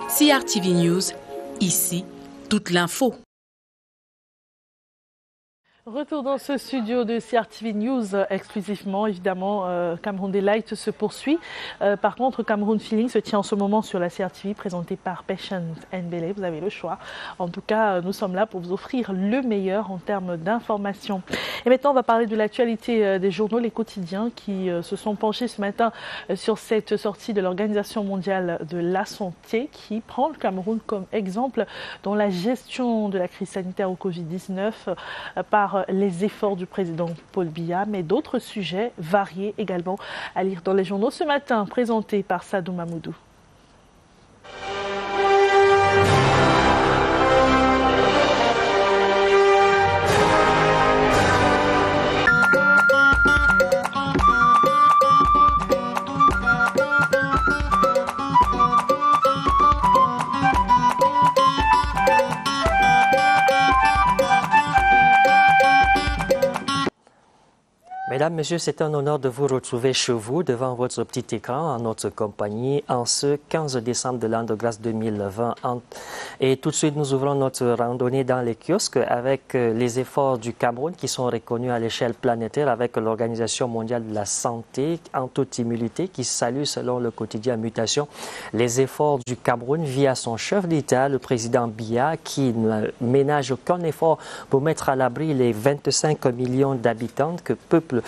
CRTV News, ici, toute l'info. Retour dans ce studio de CRTV News exclusivement, évidemment, Cameroun Delight se poursuit. Par contre, Cameroun Feeling se tient en ce moment sur la CRTV, présenté par Patience Mbele. Vous avez le choix. En tout cas, nous sommes là pour vous offrir le meilleur en termes d'information. Et maintenant, on va parler de l'actualité des journaux, les quotidiens, qui se sont penchés ce matin sur cette sortie de l'Organisation mondiale de la santé, qui prend le Cameroun comme exemple dans la gestion de la crise sanitaire au Covid-19 par les efforts du président Paul Biya, mais d'autres sujets variés également à lire dans les journaux ce matin, présentés par Sadou Mamoudou. Mesdames, Messieurs, c'est un honneur de vous retrouver chez vous, devant votre petit écran, en notre compagnie, en ce 15 décembre de l'an de grâce 2020. Et tout de suite, nous ouvrons notre randonnée dans les kiosques avec les efforts du Cameroun qui sont reconnus à l'échelle planétaire avec l'Organisation mondiale de la santé en toute humilité qui salue, selon le quotidien Mutation, les efforts du Cameroun via son chef d'État, le président Biya, qui ne ménage aucun effort pour mettre à l'abri les 25 millions d'habitants que peuple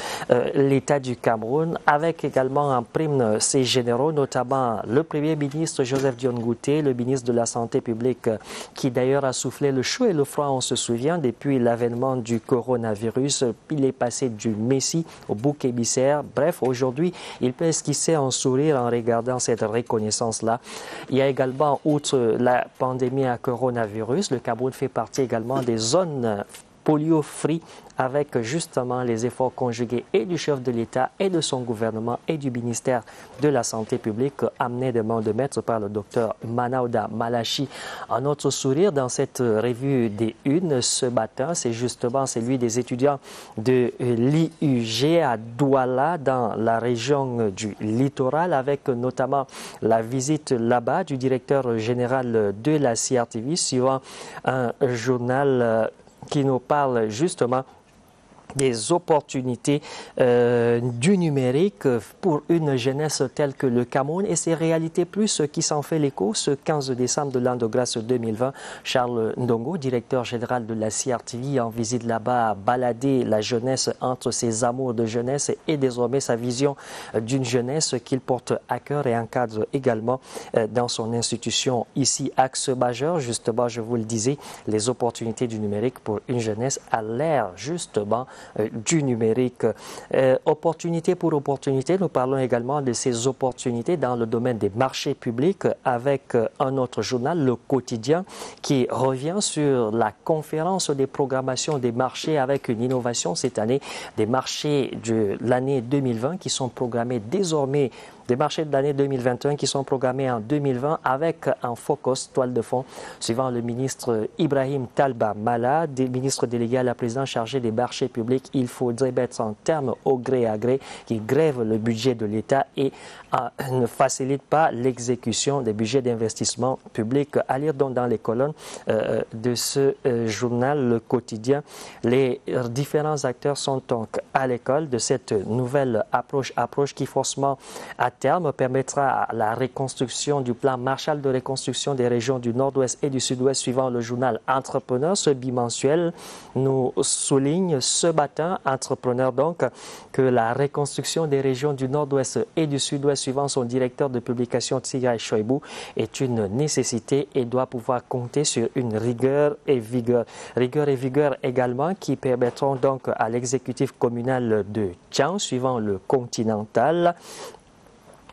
l'État du Cameroun, avec également en prime ses généraux, notamment le Premier ministre Joseph Dion Ngouté, le ministre de la Santé publique, qui d'ailleurs a soufflé le chaud et le froid, on se souvient, depuis l'avènement du coronavirus. Il est passé du Messie au bouc émissaire. Bref, aujourd'hui, il peut esquisser un sourire en regardant cette reconnaissance-là. Il y a également, outre la pandémie à coronavirus, le Cameroun fait partie également des zones polio-free, avec justement les efforts conjugués et du chef de l'État et de son gouvernement et du ministère de la Santé publique amenés de main de maître par le docteur Manaouda Malachi. Un autre sourire dans cette revue des Unes ce matin, c'est justement celui des étudiants de l'IUG à Douala dans la région du littoral, avec notamment la visite là-bas du directeur général de la CRTV suivant un journal qui nous parle justement des opportunités du numérique pour une jeunesse telle que le Cameroun et ses réalités plus qui s'en fait l'écho ce 15 décembre de l'an de grâce 2020. Charles Ndongo, directeur général de la CRTV, en visite là-bas, a baladé la jeunesse entre ses amours de jeunesse et désormais sa vision d'une jeunesse qu'il porte à cœur et encadre également dans son institution. Ici, axe majeur, justement, je vous le disais, les opportunités du numérique pour une jeunesse à l'ère justement du numérique. Opportunité pour opportunité, nous parlons également de ces opportunités dans le domaine des marchés publics avec un autre journal, Le Quotidien, qui revient sur la conférence des programmations des marchés avec une innovation cette année, des marchés de l'année 2020 qui sont programmés désormais, des marchés de l'année 2021 qui sont programmés en 2020 avec un focus, toile de fond, suivant le ministre Ibrahim Talba Mala, ministre délégué à la présidence chargé des marchés publics. Il faudrait mettre un terme au gré à gré qui grève le budget de l'État et ne facilite pas l'exécution des budgets d'investissement public. À lire donc dans les colonnes de ce journal, Le Quotidien, les différents acteurs sont donc à l'école de cette nouvelle approche qui forcément à terme permettra la reconstruction du plan Marshall de reconstruction des régions du Nord-Ouest et du Sud-Ouest, suivant le journal Entrepreneur. Ce bimensuel nous souligne ce matin, Entrepreneur donc, que la reconstruction des régions du Nord-Ouest et du Sud-Ouest, suivant son directeur de publication Tsigai Choibou, est une nécessité et doit pouvoir compter sur une rigueur et vigueur. Rigueur et vigueur également qui permettront donc à l'exécutif communal de Tian, suivant le Continental,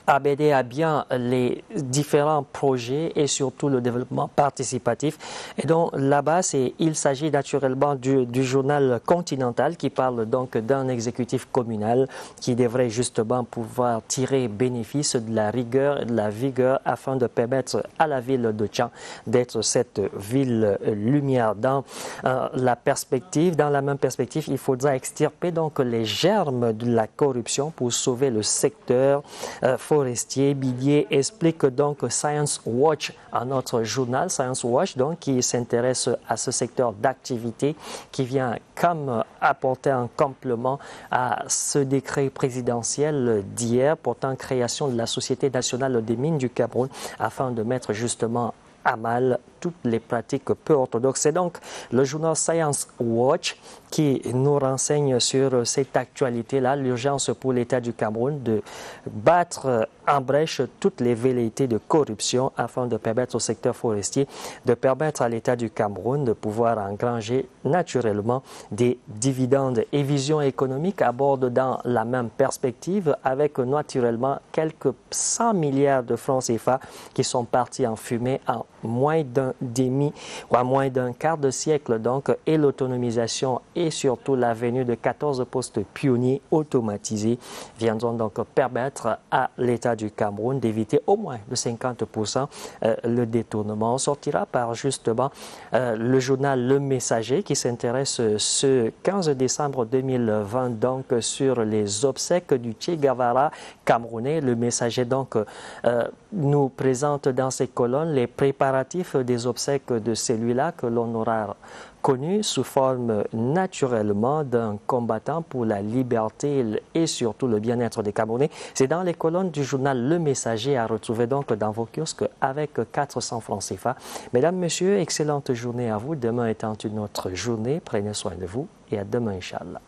ABD a bien les différents projets et surtout le développement participatif. Et donc là-bas, il s'agit naturellement du journal Continental qui parle donc d'un exécutif communal qui devrait justement pouvoir tirer bénéfice de la rigueur et de la vigueur afin de permettre à la ville de Tian d'être cette ville lumière. Dans la même perspective, il faudra extirper donc les germes de la corruption pour sauver le secteur forestier forestiers miniers, explique donc Science Watch à notre journal Science Watch, donc qui s'intéresse à ce secteur d'activité qui vient comme apporter un complément à ce décret présidentiel d'hier portant création de la Société nationale des mines du Cameroun afin de mettre justement à mal toutes les pratiques peu orthodoxes. C'est donc le journal Science Watch qui nous renseigne sur cette actualité-là, l'urgence pour l'État du Cameroun de battre en brèche toutes les velléités de corruption afin de permettre au secteur forestier, de permettre à l'État du Cameroun de pouvoir engranger naturellement des dividendes. Et Vision économique aborde dans la même perspective avec naturellement quelques 100 milliards de francs CFA qui sont partis en fumée en moins d'un demi ou à moins d'un quart de siècle donc, et l'autonomisation et surtout la venue de 14 postes pionniers automatisés viendront donc permettre à l'État du Cameroun d'éviter au moins de 50% le détournement. On sortira par justement le journal Le Messager qui s'intéresse ce 15 décembre 2020 donc sur les obsèques du Che Guevara camerounais. Le Messager donc nous présente dans ses colonnes les préparatifs des obsèques de celui-là que l'on aura connu sous forme naturellement d'un combattant pour la liberté et surtout le bien-être des Camerounais. C'est dans les colonnes du journal Le Messager à retrouver donc dans vos kiosques avec 400 francs CFA. Mesdames, Messieurs, excellente journée à vous. Demain étant une autre journée, prenez soin de vous et à demain, Inch'Allah.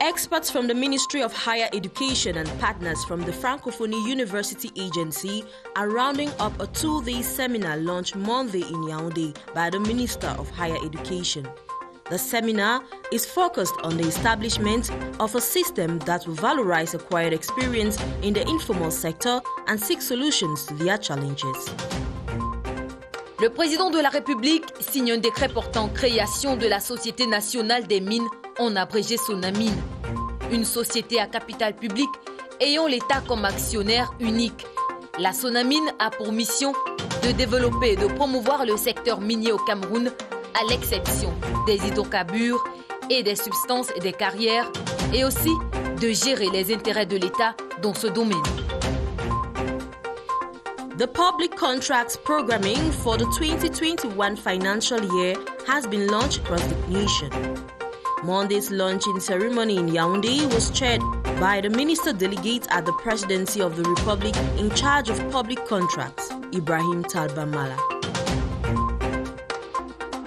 Experts from the Ministry of Higher Education and partners from the Francophonie University Agency are rounding up a 2-day seminar launched Monday in Yaoundé by the Minister of Higher Education. The seminar is focused on the establishment of a system that will valorize acquired experience in the informal sector and seek solutions to their challenges. Le président de la République signe un décret portant création de la Société nationale des mines, en abrégé SONAMINE. Une société à capital public ayant l'État comme actionnaire unique. La SONAMINE a pour mission de développer et de promouvoir le secteur minier au Cameroun, à l'exception des hydrocarbures et des substances et des carrières, et aussi de gérer les intérêts de l'État dans ce domaine. The public contracts programming for the 2021 financial year has been launched across the nation. Monday's launching ceremony in Yaoundé was chaired by the Minister Delegate at the Presidency of the Republic in charge of public contracts, Ibrahim Talba Mala.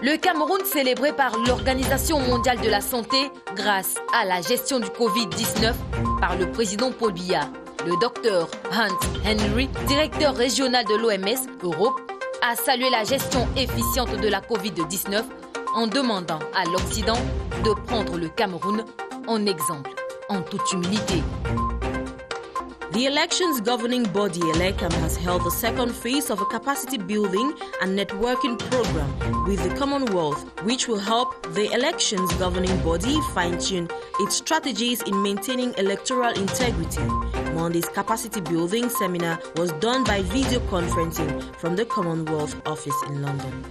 Le Cameroun célébré par l'Organisation mondiale de la santé grâce à la gestion du Covid-19 par le président Paul Biya. Le docteur Hans Henry, directeur régional de l'OMS Europe, a salué la gestion efficiente de la Covid-19 en demandant à l'Occident de prendre le Cameroun en exemple, en toute humilité. The elections governing body ELECAM has held the second phase of a capacity building and networking program with the Commonwealth, which will help the elections governing body fine-tune its strategies in maintaining electoral integrity. Monday's capacity building seminar was done by video conferencing from the Commonwealth office in London.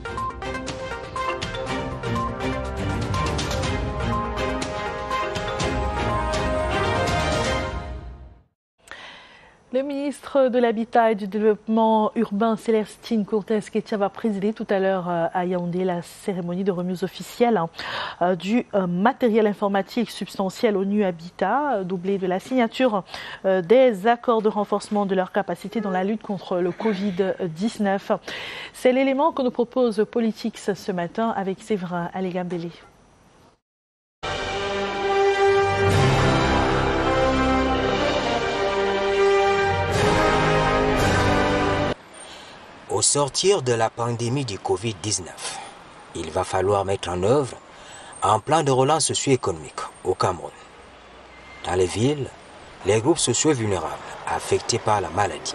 Le ministre de l'Habitat et du Développement urbain, Célestine Cortès-Ketia, va présider tout à l'heure à Yaoundé la cérémonie de remise officielle du matériel informatique substantiel ONU Habitat, doublé de la signature des accords de renforcement de leur capacité dans la lutte contre le Covid-19. C'est l'élément que nous propose Politics ce matin avec Séverin Alégambélé. Au sortir de la pandémie du Covid-19, Il va falloir mettre en œuvre un plan de relance socio-économique au Cameroun. Dans les villes, les groupes sociaux vulnérables affectés par la maladie.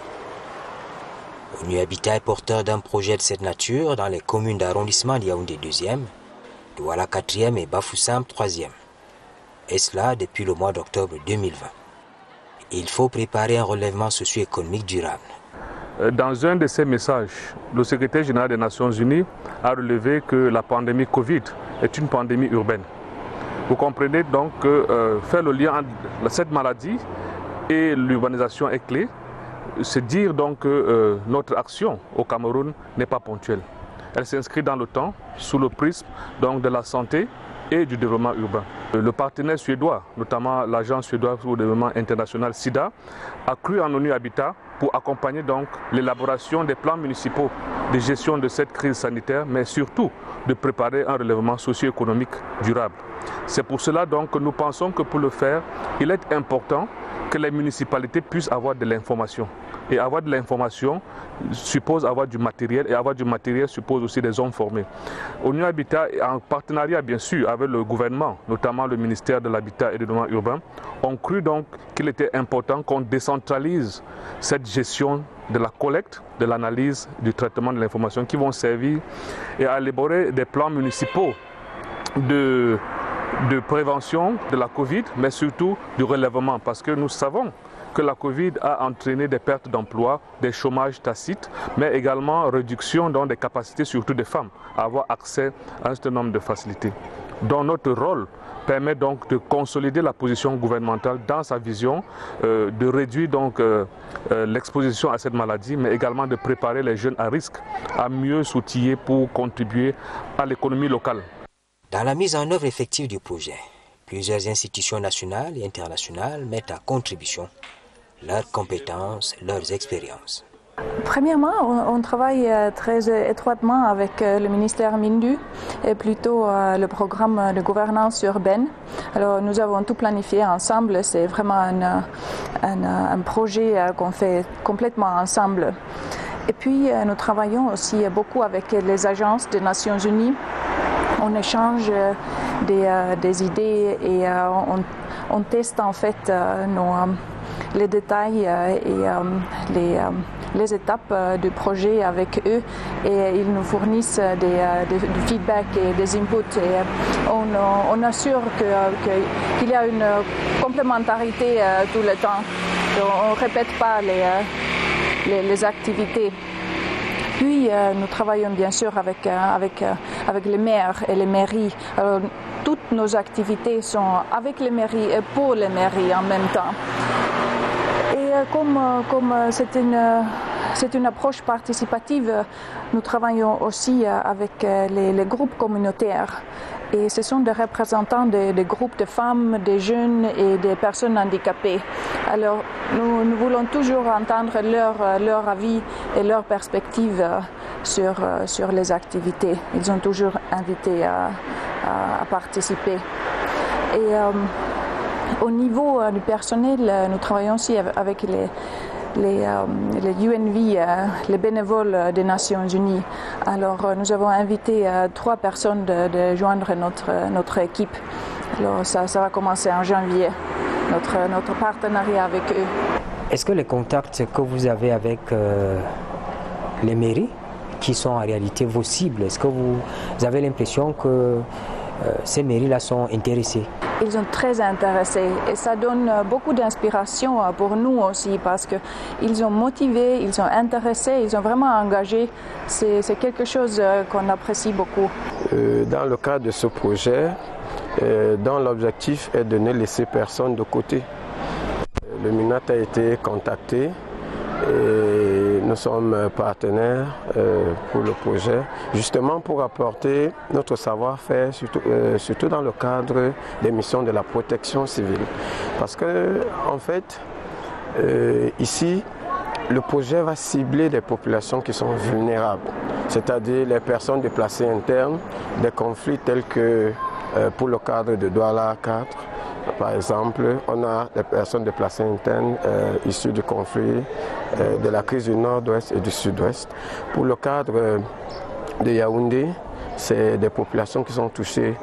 ONU Habitat est porteur d'un projet de cette nature dans les communes d'arrondissement de Yaoundé 2e, Douala 4e et Bafoussam 3e. Et cela depuis le mois d'octobre 2020. Il faut préparer un relèvement socio-économique durable. Dans un de ses messages, le secrétaire général des Nations Unies a relevé que la pandémie Covid est une pandémie urbaine. Vous comprenez donc que faire le lien entre cette maladie et l'urbanisation est clé. C'est dire donc que notre action au Cameroun n'est pas ponctuelle. Elle s'inscrit dans le temps, sous le prisme donc de la santé et du développement urbain. Le partenaire suédois, notamment l'agence suédoise pour le développement international SIDA, a cru en ONU Habitat pour accompagner donc l'élaboration des plans municipaux de gestion de cette crise sanitaire, mais surtout de préparer un relèvement socio-économique durable. C'est pour cela donc que nous pensons que pour le faire, il est important que les municipalités puissent avoir de l'information. Et avoir de l'information suppose avoir du matériel, et avoir du matériel suppose aussi des hommes formés. ONU Habitat, en partenariat bien sûr avec le gouvernement, notamment le ministère de l'Habitat et du Développement urbain, ont cru donc qu'il était important qu'on décentralise cette gestion de la collecte, de l'analyse, du traitement de l'information qui vont servir et à élaborer des plans municipaux de prévention de la Covid, mais surtout du relèvement, parce que nous savons que la Covid a entraîné des pertes d'emploi, des chômages tacites, mais également réduction dans des capacités, surtout des femmes, à avoir accès à un certain nombre de facilités. Donc notre rôle permet donc de consolider la position gouvernementale dans sa vision, de réduire donc l'exposition à cette maladie, mais également de préparer les jeunes à risque à mieux s'outiller pour contribuer à l'économie locale. Dans la mise en œuvre effective du projet, plusieurs institutions nationales et internationales mettent à contribution leurs compétences, leurs expériences. Premièrement, on travaille très étroitement avec le ministère Mindu et plutôt le programme de gouvernance urbaine. Alors nous avons tout planifié ensemble, c'est vraiment un projet qu'on fait complètement ensemble. Et puis nous travaillons aussi beaucoup avec les agences des Nations Unies. On échange des idées et on teste en fait les détails et les étapes du projet avec eux et ils nous fournissent des feedbacks et des inputs et on assure qu'il y a une complémentarité tout le temps. On ne répète pas les activités. Puis nous travaillons bien sûr avec les maires et les mairies. Alors, toutes nos activités sont avec les mairies et pour les mairies en même temps. Et comme c'est une approche participative, nous travaillons aussi avec les groupes communautaires. Et ce sont des représentants des groupes de femmes, des jeunes et des personnes handicapées. Alors nous voulons toujours entendre leur avis et leur perspective sur les activités. Ils ont toujours invité à participer. Et au niveau du personnel, nous travaillons aussi avec les UNV, les bénévoles des Nations Unies. Alors nous avons invité 3 personnes de joindre notre équipe. Alors ça va commencer en janvier, notre partenariat avec eux. Est-ce que les contacts que vous avez avec les mairies, qui sont en réalité vos cibles, est-ce que vous avez l'impression que ces mairies-là sont intéressées? Ils sont très intéressés et ça donne beaucoup d'inspiration pour nous aussi parce qu'ils sont motivés, ils sont intéressés, ils sont vraiment engagés. C'est quelque chose qu'on apprécie beaucoup. Dans le cadre de ce projet, dont l'objectif est de ne laisser personne de côté. Le MINAT a été contacté et nous sommes partenaires pour le projet, justement pour apporter notre savoir-faire, surtout dans le cadre des missions de la protection civile. Parce que, en fait, ici, le projet va cibler des populations qui sont vulnérables, c'est-à-dire les personnes déplacées internes, des conflits tels que pour le cadre de Douala 4, par exemple, on a des personnes déplacées internes issues du conflit, de la crise du nord-ouest et du sud-ouest. Pour le cadre de Yaoundé, c'est des populations qui sont touchées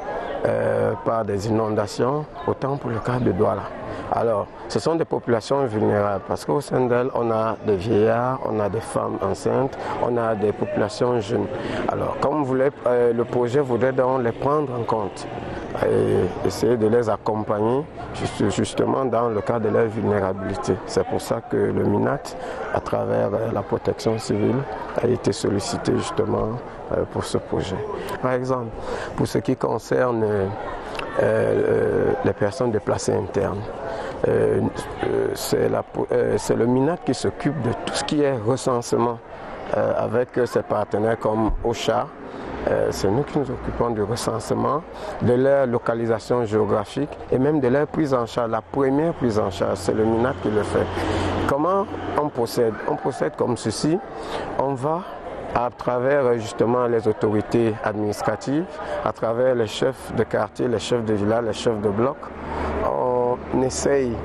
par des inondations, autant pour le cas de Douala. Alors, ce sont des populations vulnérables parce qu'au sein d'elles, on a des vieillards, on a des femmes enceintes, on a des populations jeunes. Alors, comme le projet voudrait donc les prendre en compte et essayer de les accompagner justement dans le cas de leur vulnérabilité. C'est pour ça que le MINAT, à travers la protection civile, a été sollicité justement pour ce projet. Par exemple, pour ce qui concerne les personnes déplacées internes, c'est le MINAT qui s'occupe de tout ce qui est recensement avec ses partenaires comme OCHA. C'est nous qui nous occupons du recensement, de leur localisation géographique et même de leur prise en charge. La première prise en charge, c'est le MINAT qui le fait. Comment on procède? On procède comme ceci. On va à travers justement les autorités administratives, à travers les chefs de quartier, les chefs de village, les chefs de bloc. On essaye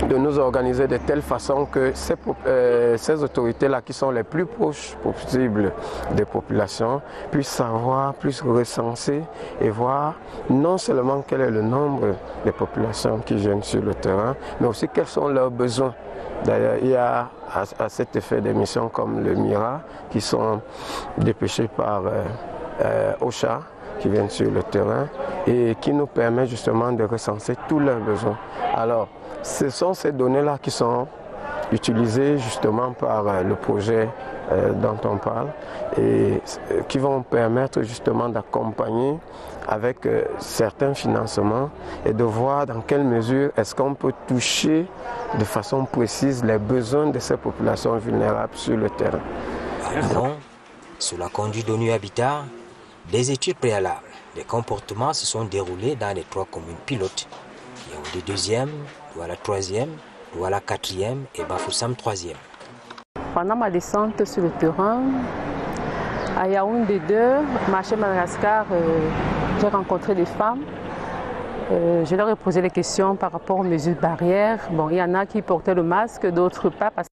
de nous organiser de telle façon que ces autorités-là, qui sont les plus proches possibles des populations, puissent savoir, puissent recenser et voir non seulement quel est le nombre de populations qui viennent sur le terrain, mais aussi quels sont leurs besoins. D'ailleurs, il y a à cet effet des missions comme le MIRA qui sont dépêchées par OCHA, qui viennent sur le terrain et qui nous permet justement de recenser tous leurs besoins. Alors, ce sont ces données-là qui sont utilisées justement par le projet dont on parle et qui vont permettre justement d'accompagner avec certains financements et de voir dans quelle mesure est-ce qu'on peut toucher de façon précise les besoins de ces populations vulnérables sur le terrain. Bon, sous la conduite d'ONU Habitat, des études préalables, les comportements se sont déroulés dans les 3 communes pilotes. Yaoundé 2e, Douala 3e, Douala 4e et Bafoussam 3e. Pendant ma descente sur le terrain, à Yaoundé 2, marché Madagascar, j'ai rencontré des femmes. Je leur ai posé des questions par rapport aux mesures barrières. Bon, il y en a qui portaient le masque, d'autres pas, parce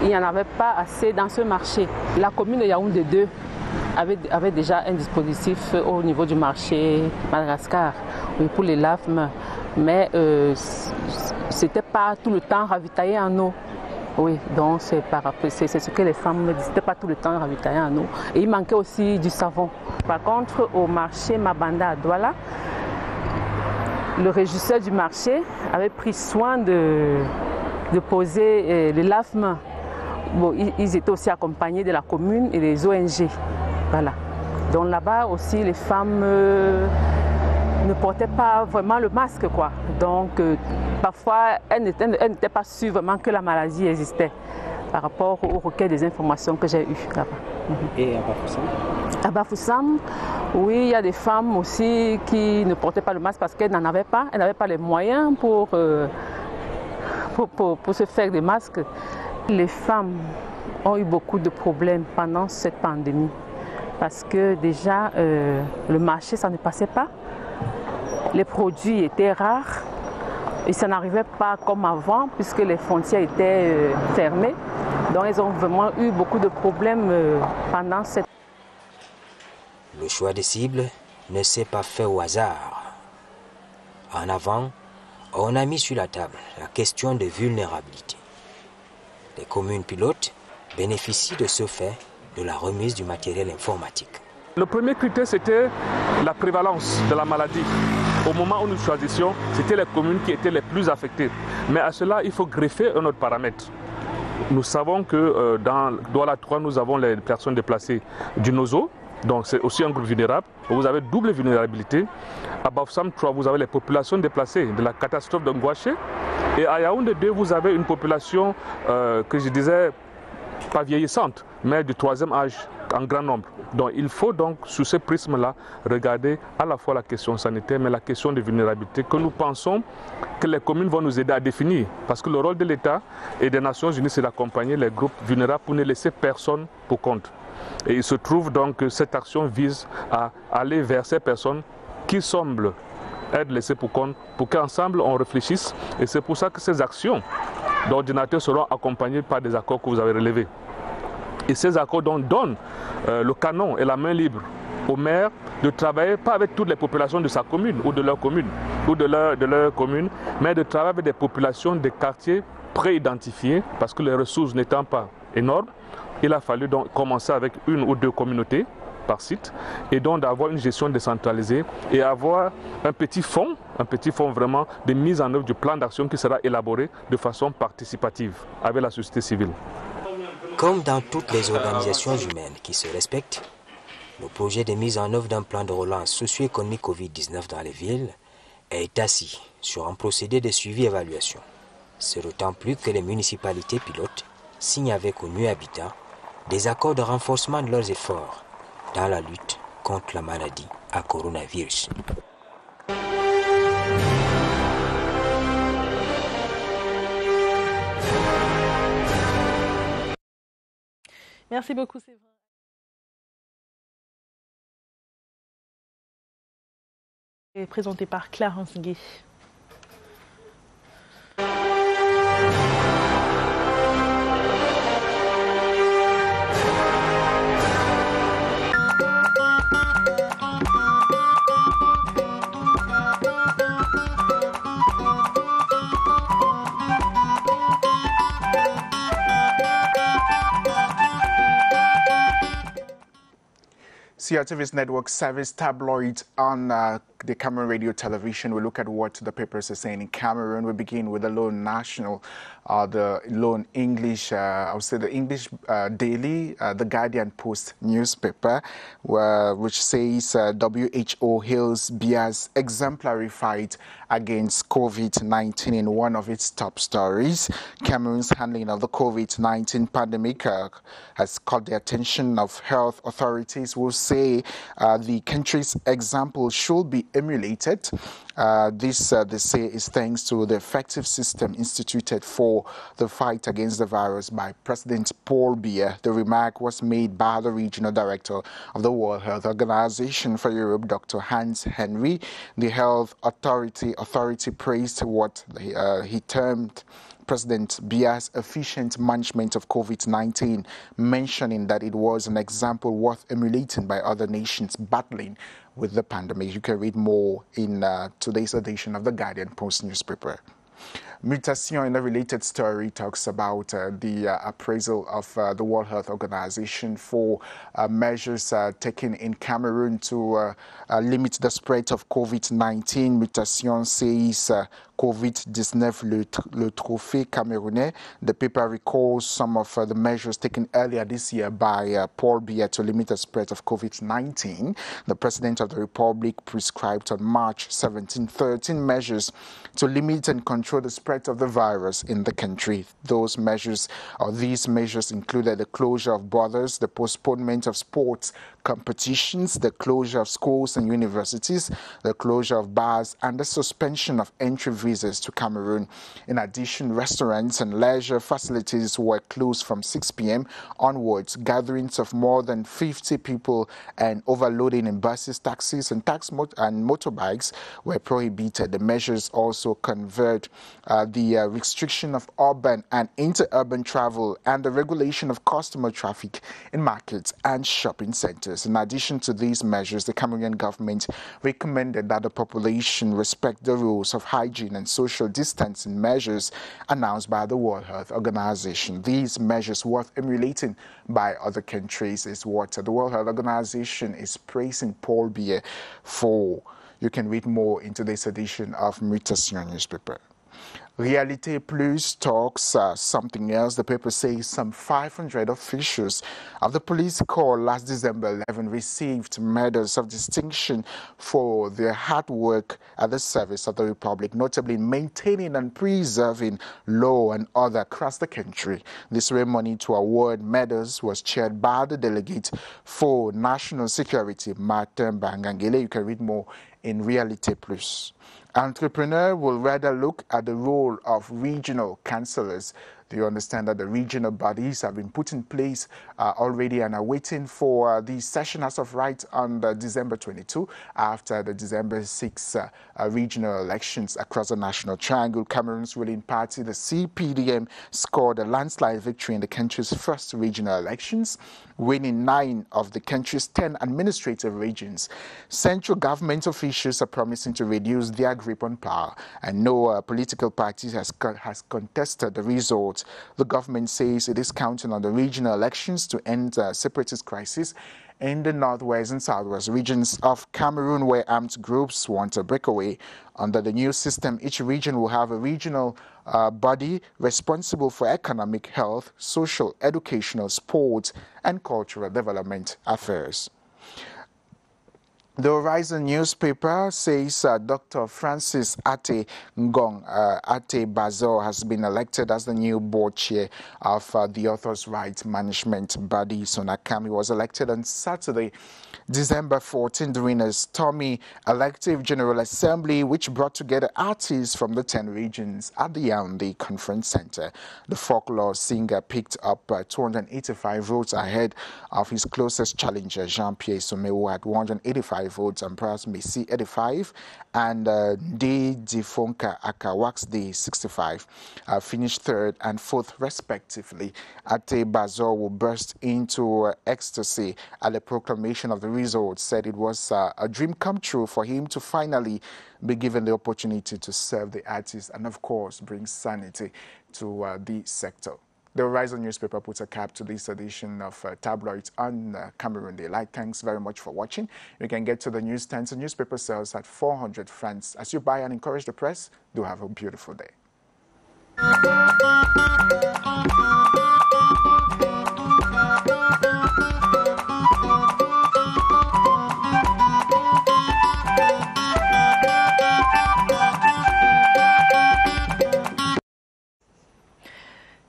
qu'il n'y en avait pas assez dans ce marché. La commune de Yaoundé 2 avait déjà un dispositif au niveau du marché Madagascar, oui, pour les LAFM, mais ce n'était pas tout le temps ravitaillé en eau. Oui, donc c'est ce que les femmes me disaient, c'était pas tout le temps ravitaillé en eau. Et il manquait aussi du savon. Par contre, au marché Mabanda à Douala, le régisseur du marché avait pris soin de poser les LAFM. Bon, ils étaient aussi accompagnés de la commune et des ONG. Voilà. Donc là-bas aussi, les femmes ne portaient pas vraiment le masque, quoi. Donc parfois, elles n'étaient pas sûres vraiment que la maladie existait par rapport au recueil des informations que j'ai eues là-bas. Et à Bafoussam? À Bafoussam, oui, il y a des femmes aussi qui ne portaient pas le masque parce qu'elles n'en avaient pas. Elles n'avaient pas les moyens pour se faire des masques. Les femmes ont eu beaucoup de problèmes pendant cette pandémie parce que déjà, le marché, ça ne passait pas. Les produits étaient rares et ça n'arrivait pas comme avant puisque les frontières étaient fermées. Donc, elles ont vraiment eu beaucoup de problèmes pendant cette... Le choix des cibles ne s'est pas fait au hasard. En avant, on a mis sur la table la question de vulnérabilité. Les communes pilotes bénéficient de ce fait de la remise du matériel informatique. Le premier critère, c'était la prévalence de la maladie. Au moment où nous choisissions, c'était les communes qui étaient les plus affectées. Mais à cela, il faut greffer un autre paramètre. Nous savons que dans Douala 3, nous avons les personnes déplacées du Nozo, donc c'est aussi un groupe vulnérable. Vous avez double vulnérabilité. À Bafoussam 3, vous avez les populations déplacées de la catastrophe de Ngouaché. Et à Yaoundé 2, vous avez une population que je disais pas vieillissante, mais du 3e âge en grand nombre. Donc il faut donc, sous ce prisme-là, regarder à la fois la question sanitaire, mais la question de vulnérabilité que nous pensons que les communes vont nous aider à définir. Parce que le rôle de l'État et des Nations Unies, c'est d'accompagner les groupes vulnérables pour ne laisser personne pour compte. Et il se trouve donc que cette action vise à aller vers ces personnes qui semblent être laissées pour compte, pour qu'ensemble on réfléchisse. Et c'est pour ça que ces actions d'ordinateurs seront accompagnées par des accords que vous avez relevés. Et ces accords donnent le canon et la main libre au maire de travailler pas avec toutes les populations de sa commune ou de leur commune, mais de travailler avec des populations des quartiers pré-identifiés, parce que les ressources n'étant pas énormes, il a fallu donc commencer avec 1 ou 2 communautés par site, et donc d'avoir une gestion décentralisée et avoir un petit fonds vraiment de mise en œuvre du plan d'action qui sera élaboré de façon participative avec la société civile. Comme dans toutes les organisations humaines qui se respectent, le projet de mise en œuvre d'un plan de relance socio-économique Covid-19 dans les villes est assis sur un procédé de suivi-évaluation. C'est d'autant plus que les municipalités pilotes signent avec ONU Habitat des accords de renforcement de leurs efforts dans la lutte contre la maladie à coronavirus. Merci beaucoup, Séverin. Présenté par Clarence Guy. CRTV's network service tabloid on the Cameroon radio television. We look at what the papers are saying in Cameroon. We begin with the Lone National, the Lone English, I would say the English Daily, the Guardian Post newspaper, which says WHO hails Bia's exemplary fight against COVID-19 in one of its top stories. Cameroon's handling of the COVID-19 pandemic has caught the attention of health authorities, who say the country's example should be emulated. This, they say, is thanks to the effective system instituted for the fight against the virus by President Paul Biya. The remark was made by the regional director of the World Health Organization for Europe, Dr. Hans Henry. The health authority praised what he termed President Biya's efficient management of COVID-19, mentioning that it was an example worth emulating by other nations battling with the pandemic. You can read more in today's edition of the Guardian Post newspaper. Mutation, in a related story, talks about the appraisal of the World Health Organization for measures taken in Cameroon to limit the spread of COVID-19. Mutation says COVID-19, le trophée camerounais. The paper recalls some of the measures taken earlier this year by Paul Biya to limit the spread of COVID-19. The President of the Republic prescribed on March 17, 13 measures to limit and control the spread of the virus in the country. These measures included the closure of borders, the postponement of sports competitions, the closure of schools and universities, the closure of bars, and the suspension of entry visas to Cameroon. In addition, restaurants and leisure facilities were closed from 6 p.m. onwards. Gatherings of more than 50 people and overloading in buses, taxis, and motorbikes were prohibited. The measures also convert the restriction of urban and inter-urban travel and the regulation of customer traffic in markets and shopping centers. In addition to these measures, the Cameroonian government recommended that the population respect the rules of hygiene and social distancing measures announced by the World Health Organization. These measures worth emulating by other countries is what the World Health Organization is praising Paul Biya for. You can read more in today's edition of Mutation newspaper. Realite Plus talks something else. The paper says some 500 officials of the police corps last December 11 received medals of distinction for their hard work at the service of the Republic, notably maintaining and preserving law and order across the country. This ceremony to award medals was chaired by the delegate for national security, Martin Bangangele. You can read more in Realite Plus. Entrepreneur will rather look at the role of regional councillors Do you understand that the regional bodies have been put in place already and are waiting for the session as of right on December 22 after the December 6 regional elections across the National Triangle? Cameroon's ruling party, the CPDM, scored a landslide victory in the country's first regional elections, winning 9 of the country's 10 administrative regions. Central government officials are promising to reduce their grip on power, and no political party has contested the results. The government says it is counting on the regional elections to end separatist crisis in the northwest and southwest regions of Cameroon, where armed groups want a breakaway. Under the new system, each region will have a regional body responsible for economic, health, social, educational, sports, and cultural development affairs. The Horizon newspaper says Dr. Francis Ate Ngong Ate Bazor has been elected as the new board chair of the Authors' Rights Management Body, SONACAM. He was elected on Saturday, December 14, during a stormy elective General Assembly, which brought together artists from the 10 regions at the Yaoundé Conference Center. The folklore singer picked up 285 votes ahead of his closest challenger, Jean-Pierre Somé, who had 185 votes, and Pras Messi 85, and De Difonka Akawaxde 65 finished 3rd and 4th respectively. Ate Bazor will burst into ecstasy at the proclamation of the results, said it was a dream come true for him to finally be given the opportunity to serve the artists and, of course, bring sanity to the sector. The Horizon newspaper puts a cap to this edition of Tabloids on Cameroon Daylight. Thanks very much for watching. You can get to the newsstands and newspaper sales at 400 francs. As you buy and encourage the press, do have a beautiful day.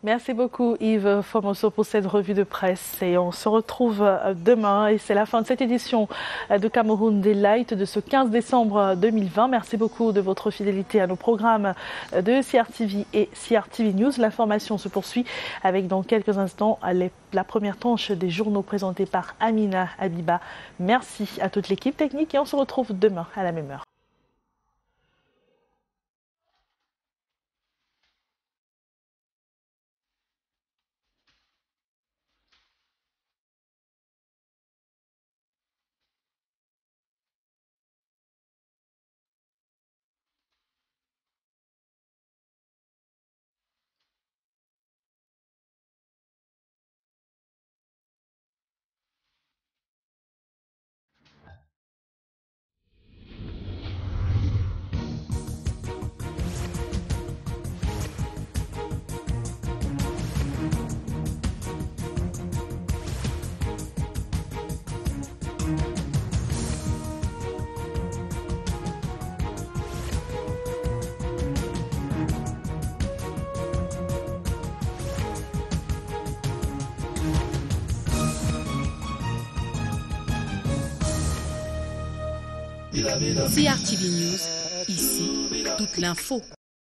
Merci beaucoup Yves Fomoso pour cette revue de presse, et on se retrouve demain, et c'est la fin de cette édition de Cameroun Daylight de ce 15 décembre 2020. Merci beaucoup de votre fidélité à nos programmes de CRTV et CRTV News. L'information se poursuit avec dans quelques instants la première tranche des journaux présentés par Amina Habiba. Merci à toute l'équipe technique et on se retrouve demain à la même heure. CRTV News, ici, toute l'info.